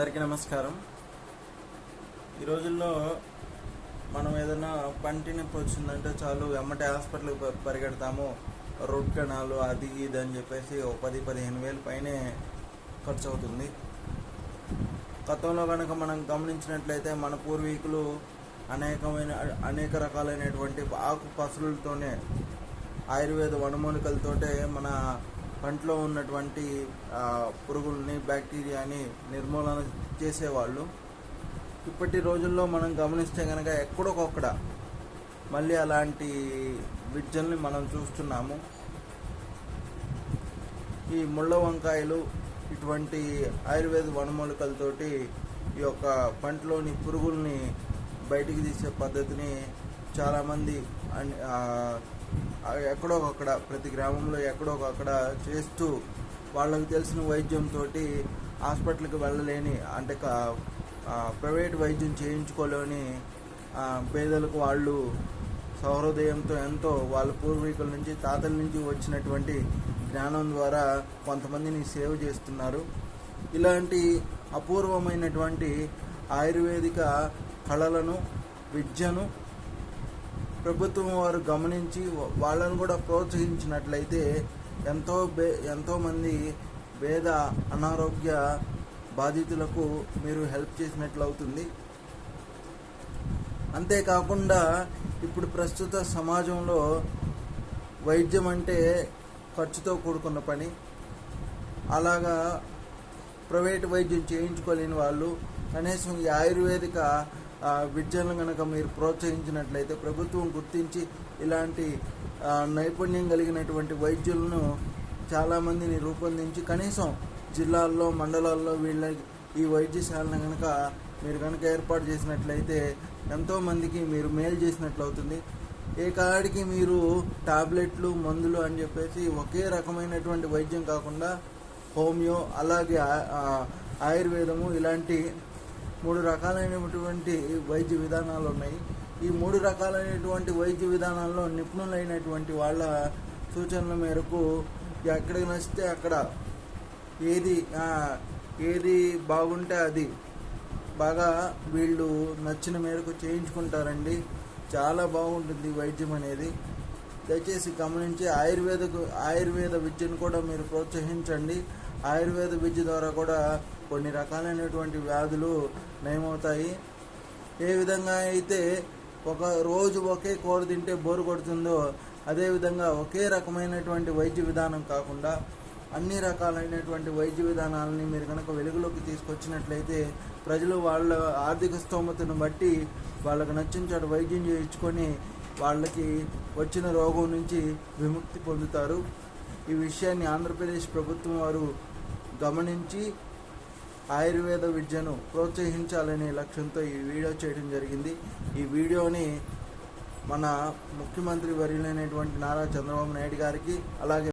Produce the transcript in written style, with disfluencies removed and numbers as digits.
అందరికీ నమస్కారం. ఈ రోజుల్లో మనం ఏదైనా పంటి నొప్పి వచ్చిందంటే చాలు వెమ్మటే హాస్పిటల్కి పరిగెడతాము. రూట్ కెనాలు అది ఇది అని చెప్పేసి 10-15 వేలు పైనే ఖర్చు అవుతుంది. గతంలో కనుక మనం గమనించినట్లయితే మన పూర్వీకులు అనేక రకాలైనటువంటి ఆకు పసరులతోనే ఆయుర్వేద వనమూలికలతోటే మన పంటలో ఉన్నటువంటి పురుగుల్ని బ్యాక్టీరియాని నిర్మూలన చేసేవాళ్ళు. ఇప్పటి రోజుల్లో మనం గమనిస్తే కనుక ఎక్కడొకక్కడ మళ్ళీ అలాంటి విద్యల్ని మనం చూస్తున్నాము. ఈ ముళ్ళ వంకాయలు ఇటువంటి ఆయుర్వేద వనమూలికలతోటి ఈ యొక్క పంటలోని పురుగుల్ని బయటికి తీసే పద్ధతిని చాలామంది ఎక్కడొకక్కడ ప్రతి గ్రామంలో ఎక్కడొకక్కడ చేస్తూ వాళ్ళకి తెలిసిన వైద్యంతో హాస్పిటల్కి వెళ్ళలేని అంటే ప్రైవేట్ వైద్యం చేయించుకోలేని పేదలకు వాళ్ళు సహృదయంతో ఎంతో వాళ్ళ పూర్వీకుల నుంచి తాతల నుంచి వచ్చినటువంటి జ్ఞానం ద్వారా కొంతమందిని సేవ్ చేస్తున్నారు. ఇలాంటి అపూర్వమైనటువంటి ఆయుర్వేదిక కళలను విద్యను ప్రభుత్వం వారు గమనించి వాళ్ళను కూడా ప్రోత్సహించినట్లయితే ఎంతోమంది పేద అనారోగ్య బాధితులకు మీరు హెల్ప్ చేసినట్లు అవుతుంది. అంతేకాకుండా ఇప్పుడు ప్రస్తుత సమాజంలో వైద్యం అంటే ఖర్చుతో కూడుకున్న పని. అలాగా ప్రైవేట్ వైద్యం చేయించుకోలేని వాళ్ళు కనీసం ఈ ఆయుర్వేదిక విద్యను కనుక మీరు ప్రోత్సహించినట్లయితే ప్రభుత్వం గుర్తించి ఇలాంటి నైపుణ్యం కలిగినటువంటి వైద్యులను చాలామందిని రూపొందించి కనీసం జిల్లాల్లో మండలాల్లో ఈ వైద్యశాలను కనుక మీరు కనుక ఏర్పాటు చేసినట్లయితే ఎంతోమందికి మీరు మేలు చేసినట్లు అవుతుంది. ఏ కాడికి మీరు టాబ్లెట్లు మందులు అని చెప్పేసి ఒకే రకమైనటువంటి వైద్యం కాకుండా హోమియో అలాగే ఆయుర్వేదము ఇలాంటి 3 రకాలైనటువంటి వైద్య విధానాలు ఉన్నాయి. ఈ 3 రకాలైనటువంటి వైద్య విధానాల్లో నిపుణులైనటువంటి వాళ్ళ సూచనల మేరకు ఎక్కడికి నచ్చితే అక్కడ ఏది బాగుంటే అది బాగా వీళ్ళు నచ్చిన మేరకు చేయించుకుంటారండి. చాలా బాగుంటుంది వైద్యం అనేది. దయచేసి గమనించి ఆయుర్వేద విద్యను కూడా మీరు ప్రోత్సహించండి. ఆయుర్వేద విద్య ద్వారా కూడా కొన్ని రకాలైనటువంటి వ్యాధులు నయమవుతాయి. ఏ విధంగా అయితే ఒక రోజు ఒకే కూర తింటే బోరు కొడుతుందో అదేవిధంగా ఒకే రకమైనటువంటి వైద్య విధానం కాకుండా అన్ని రకాలైనటువంటి వైద్య విధానాలని మీరు కనుక వెలుగులోకి తీసుకొచ్చినట్లయితే ప్రజలు వాళ్ళ ఆర్థిక స్తోమతను బట్టి వాళ్ళకు నచ్చిన చోట వైద్యం చేయించుకొని వాళ్ళకి వచ్చిన రోగం నుంచి విముక్తి పొందుతారు. ఈ విషయాన్ని ఆంధ్రప్రదేశ్ ప్రభుత్వం వారు గమనించి ఆయుర్వేద విద్యను ప్రోత్సహించాలనే లక్ష్యంతో ఈ వీడియో చేయడం జరిగింది. ఈ వీడియోని మన ముఖ్యమంత్రి వర్యులైనటువంటి నారా చంద్రబాబు నాయుడు గారికి అలాగే